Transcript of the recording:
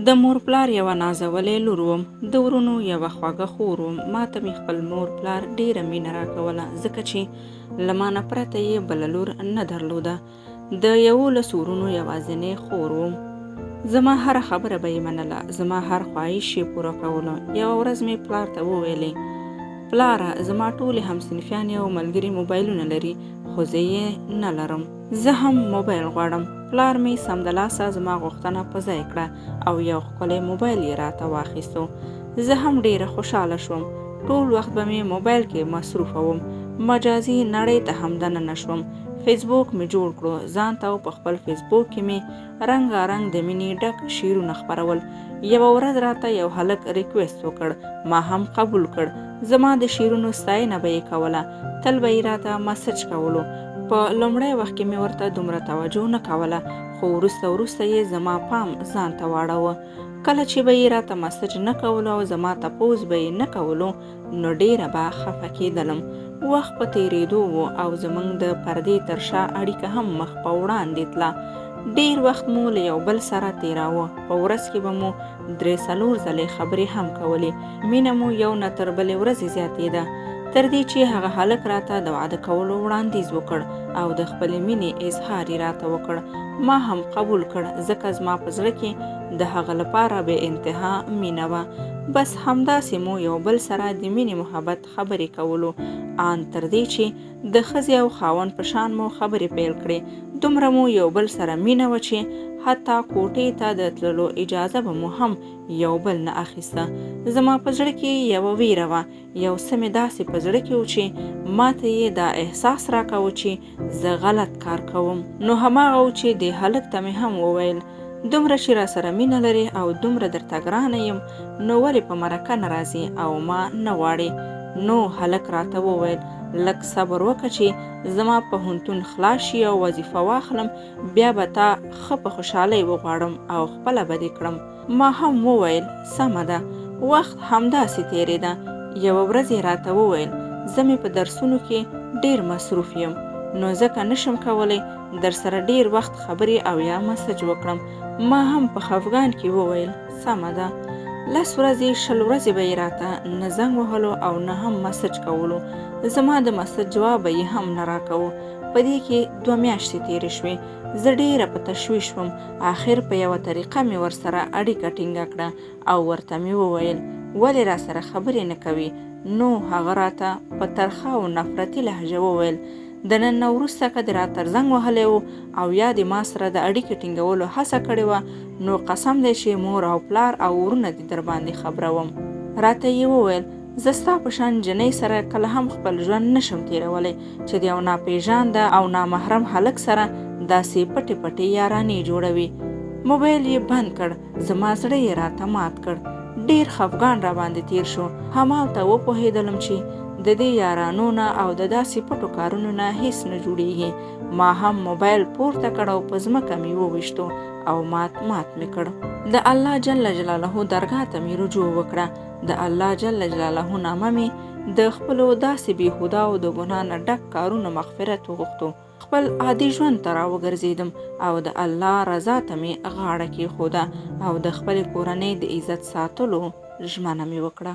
د مور پلار یوه نازولې لور وم، د ورونو یوه خوږه خور وم. ماته مې خپل مور پلار ډېره مینه راکوله، ځکه چې له مانه پرته یې بله لور نه درلوده. د 11 ورونو یوازینۍ خور وم. زما هره خبره به یې منله، زما هر خواهش یې پوره کولو. یوه ورځ مې پلار ته وویلې: پلاره، زما ټولې همصنفیانې او ملګري موبایلونه لري، خو زه یې نه لرم. زه هم موبایل غواړم. پلار مې سمدلاسه زما غوښتنه په ځای کړه او یو ښکلی موبایل یې راته واخیستو. زه هم ډېره خوشحاله شوم. ټول وخت به مې موبایل کې مصروفه وم. مجازي نړۍ ته هم دننه شوم. فیسبوک مې جوړ کړو. ځان ته په خپل فیسبوک کې مې رنګارنګ د مینې ډک شعرونه خپرول. یوه ورځ راته یو هلک ریکویسټ وکړ، ما هم قبول کړ. زما د شعرونو ستاینه به یې کوله، تل به یې راته مسج کولو. په لومړی وخت کې مې ورته دومره توجه نه کوله، خو وروسته یې زما پام ځان ته واړوه. کله چې به یې راته مسج نه کولو او زما تپوس به یې نه کولو، نو ډېره به خفه کېدلم. وخت په تېرېدو و او زموږ د پردې تر شا اړیکه هم مخ په وړاندې تله. ډېر وخت مو له یو بل سره تېراوه. په ورځ کې به مو 3-4 ځلې خبرې هم کولې. مینه مو یو نه تر بلې ورځې زیاتېده، تر دې چې هغه هلک راته د واده کولو وړاندیز وکړ او د خپلې مینې اظهار یې راته وکړ. ما هم قبول کړ، ځکه زما په زړه کې د هغه لپاره بې انتها مینه وه. بس همداسې مو یو بل سره د مینې محبت خبرې کولو، ان تر دې چې د ښځې او خاوند په شان مو خبرې پیل کړې. دومره مو یو بل سره مینه وه چې حتی کوټې ته د تللو اجازه به مو هم یو بل نه اخیسته. زما په زړه کې یوه ویره وه، یو څه مې داسې په زړه کې و چې ماته یې دا احساس راکاوه چې زه غلط کار کوم. نو هماغه و چې دې هلک ته مې هم وویل: دومره چې را سره مینه لرې او دومره درته ګرانه یم، نو ولې په مرکه نه راځې او ما نه غواړې؟ نو هلک راته وویل: لږ صبر وکړه چې زما پوهنتون خلاص شي او وظیفه واخلم، بیا به تا ښه په خوشحالۍ وغواړم او خپله به دې کړم. ما هم وویل: سمه ده. وخت همداسې تېرېده. یوه ورځ یې راته وویل: زه مې په درسونو کې ډېر مصروف یم، نو ځکه نشم کولی در سره ډېر وخت خبرې او یا مسج وکړم. ما هم په خفګان کې وویل: سمه ده. 10 ورځې 20 ورځې به یې راته نه زنګ وهلو او نه هم مسج کولو. زما د مسج جواب به یې هم نه راکوو. په دې کې 2 میاشتې تېرې شوې. زه ډېره په تشویش وم. آخر په یوه طریقه مې ورسره اړیکه ټینګه کړه او ورته مې وویل: ولې را سره خبرې نه کوي؟ نو هغه راته په ترخه او نفرتي لهجه وویل: د نن نه وروسته که دې راته زنګ وهلی و او یا دې ما سره د اړیکې ټینګولو هڅه کړې وه، نو قسم دی چې مور او پلار او ورونه دې در باندې خبروم. راته یې وویل: زه ستا په شان جنۍ سره کله هم خپل ژوند نشم تېرولی چې د یو ناپېژانده او نامحرم هلک سره داسې پټې پټې یارانې جوړوي. موبایل یې بند کړ. زما زړه یې راته مات کړ. ډېر خفګان را باندې تېر شو. همالته وپوهېدلم چې د دې یارانو نه او د داسې پټو کارونو نه هیڅ نه جوړیږي. ما هم موبایل پورته کړ او په ځمکه مې وویشتو او مات مې کړ. د الله جل جلاله درګاه ته مې رجوع وکړه. د الله جل جلاله نامه مې د خپلو داسې بېهوده او د ګناه نه ډک کارونو مغفرت وغوښتو. خپل عادي ژوند ته راوګرځېدم او د الله رضا ته مې غاړه کېښوده او د خپلې کورنۍ د عزت ساتلو ژمنه مې وکړه.